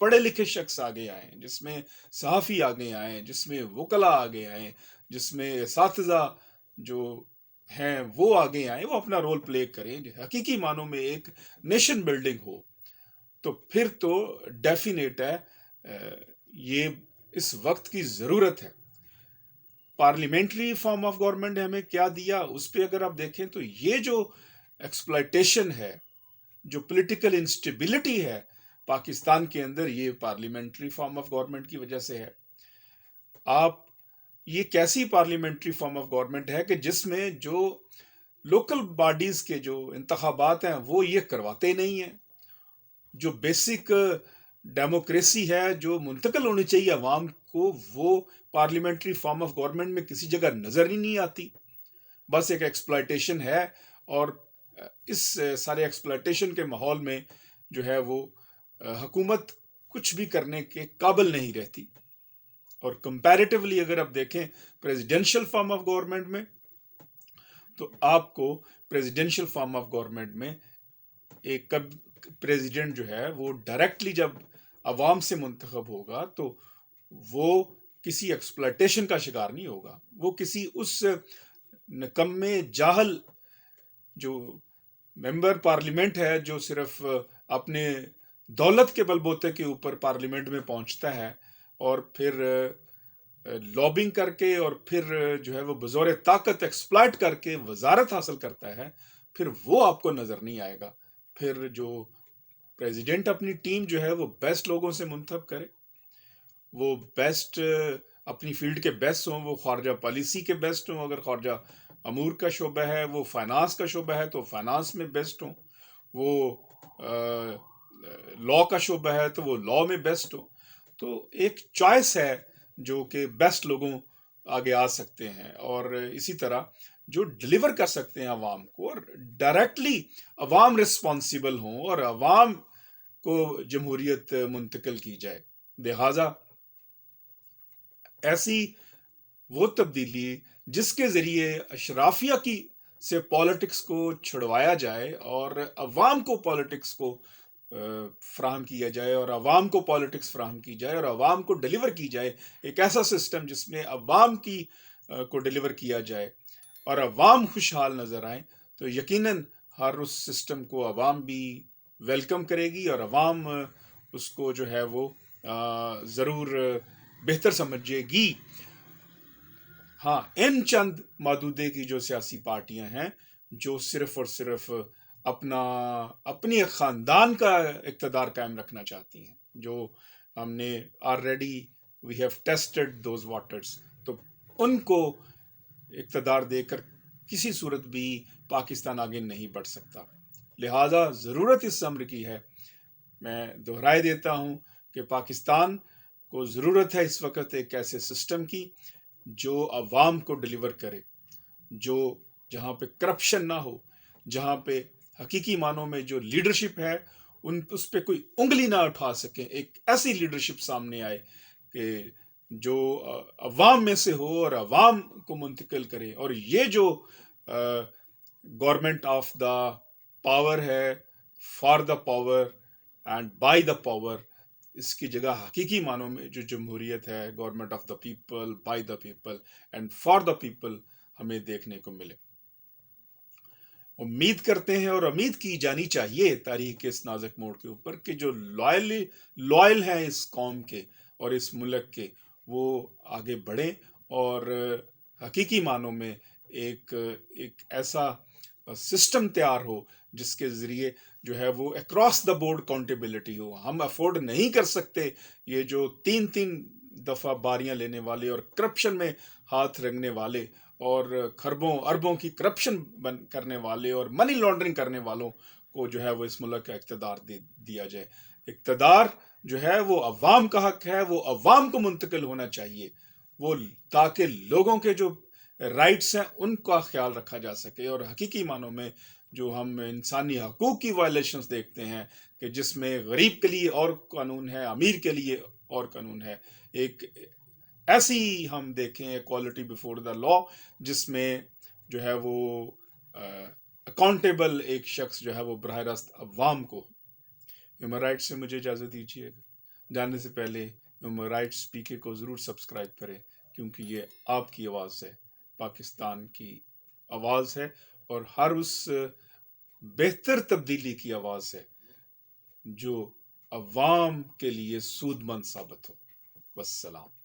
پڑھے لکھے شخص آگے آئیں، جس میں صحافی آگے آئیں، جس میں وکلا آگے آئیں، جس میں اساتذہ جو ہیں وہ آگے آئیں، وہ اپنا رول پلے کریں، حقیقی معنوں میں ایک نیشن بلڈنگ ہو، تو پھر تو ڈیفینیٹ ہے یہ اس وقت کی ضرورت ہے۔ پارلیمنٹری فارم آف گورنمنٹ نے ہمیں کیا دیا، اس پہ اگر آپ دیکھیں تو یہ جو ایکسپلائٹیشن ہے، جو پولیٹیکل انسٹیبلٹی ہے پاکستان کے اندر، یہ پارلیمنٹری فارم آف گورنمنٹ کی وجہ سے ہے۔ آپ یہ کیسی پارلیمنٹری فارم آف گورنمنٹ ہے کہ جس میں جو لوکل باڈیز کے جو انتخابات ہیں وہ یہ کرواتے نہیں ہیں، جو بیسک ڈیموکریسی ہے جو منتقل ہونی چاہیے عوام کو، وہ پارلیمنٹری فارم آف گورنمنٹ میں کسی جگہ نظر ہی نہیں آتی، بس ایک ایکسپلائٹیشن ہے۔ اور اس سارے ایکسپلائٹیشن کے ماحول میں جو ہے وہ حکومت کچھ بھی کرنے کے قابل نہیں رہتی۔ اور کمپیریٹیولی اگر آپ دیکھیں پریزیڈینشل فارم آف گورنمنٹ میں، تو آپ کو پریزیڈینشل فارم آف گورنمنٹ میں ایک پریزیڈنٹ جو ہے وہ ڈائریکٹلی جب عوام سے منتخب ہوگا تو وہ کسی ایکسپلائٹیشن کا شکار نہیں ہوگا، وہ کسی اس نکمے جاہل جو ممبر پارلیمنٹ ہے جو صرف اپنے دولت کے بل بوتے کے اوپر پارلیمنٹ میں پہنچتا ہے اور پھر لابنگ کر کے اور پھر جو ہے وہ بزور طاقت ایکسپلائٹ کر کے وزارت حاصل کرتا ہے، پھر وہ آپ کو نظر نہیں آئے گا۔ پھر جو پریزیڈنٹ اپنی ٹیم جو ہے وہ بیسٹ لوگوں سے منتخب کرے، وہ بیسٹ اپنی فیلڈ کے بیسٹ ہوں، وہ خارجہ پالیسی کے بیسٹ ہوں، اگر خارجہ امور کا شعبہ ہے، وہ فائنانس کا شعبہ ہے تو فائنانس میں بیسٹ ہوں، وہ لا کا شعبہ ہے تو وہ لا میں بیسٹ ہوں۔ تو ایک چوائس ہے جو کہ بیسٹ لوگوں آگے آ سکتے ہیں، اور اسی طرح جو ڈلیور کر سکتے ہیں عوام کو، اور ڈائریکٹلی عوام رسپانسیبل ہوں اور عوام کو جمہوریت منتقل کی جائے۔ لہٰذا ایسی وہ تبدیلی جس کے ذریعے اشرافیہ کی سے پالیٹکس کو چھڑوایا جائے اور عوام کو پالیٹکس کو فراہم کیا جائے، اور عوام کو پالیٹکس فراہم کی جائے، اور عوام کو ڈیلیور کی جائے، ایک ایسا سسٹم جس میں عوام کی کو ڈیلیور کیا جائے اور عوام خوشحال نظر آئیں، تو یقیناً ہر اس سسٹم کو عوام بھی ویلکم کرے گی، اور عوام اس کو جو ہے وہ ضرور بہتر سمجھے گی۔ ہاں، ان چند مادودے کی جو سیاسی پارٹیاں ہیں جو صرف اور صرف اپنی ایک خاندان کا اقتدار قائم رکھنا چاہتی ہیں، جو ہم نے already we have tested those waters, تو ان کو اقتدار دے کر کسی صورت بھی پاکستان آگے نہیں بڑھ سکتا۔ لہٰذا ضرورت اس امر کی ہے، میں دہرائے دیتا ہوں کہ پاکستان کو ضرورت ہے اس وقت ایک ایسے سسٹم کی جو عوام کو ڈیلیور کرے، جہاں پہ کرپشن نہ ہو، جہاں پہ حقیقی معنوں میں جو لیڈرشپ ہے اس پہ کوئی انگلی نہ اٹھا سکے، ایک ایسی لیڈرشپ سامنے آئے کہ جو عوام میں سے ہو اور عوام کو منتقل کرے۔ اور یہ جو گورنمنٹ آف دا پاور ہے، for the power and by the power, اس کی جگہ حقیقی معنوں میں جو جمہوریت ہے، government of the people, by the people and for the people, ہمیں دیکھنے کو ملے۔ امید کرتے ہیں اور امید کی جانی چاہیے تاریخ کے اس نازک موڑ کے اوپر کہ جو لائل ہیں اس قوم کے اور اس ملک کے، وہ آگے بڑھیں اور حقیقی معنوں میں ایک ایسا سسٹم تیار ہو جس کے ذریعے جو ہے وہ اکراس دا بورڈ اکاؤنٹیبلٹی ہو۔ ہم افورڈ نہیں کر سکتے یہ جو تین دفعہ باریاں لینے والے اور کرپشن میں ہاتھ رگنے والے اور کھربوں اربوں کی کرپشن کرنے والے اور منی لانڈرنگ کرنے والوں کو جو ہے وہ اس ملک کا اقتدار دیا جائے۔ اقتدار جو ہے وہ عوام کا حق ہے، وہ عوام کو منتقل ہونا چاہیے، وہ تاکہ لوگوں کے جو رائٹس ہیں ان کا خیال رکھا جا سکے۔ اور حقیقی معنوں میں جو ہم انسانی حقوق کی وائلیشنز دیکھتے ہیں کہ جس میں غریب کے لیے اور قانون ہے، امیر کے لیے اور قانون ہے، ایک ایسی ہم دیکھیں ایکوالٹی بیفور دا لا جس میں جو ہے وہ اکاؤنٹیبل ایک شخص جو ہے وہ براہ راست عوام کو۔ ہیومن رائٹ سے مجھے اجازت دیجیے گا۔ جاننے سے پہلے ہیومن رائٹس پی کے کو ضرور سبسکرائب کریں، کیونکہ یہ آپ کی آواز ہے، پاکستان کی آواز ہے، اور ہر اس بہتر تبدیلی کی آواز ہے جو عوام کے لیے سود مند ثابت ہو۔ والسلام۔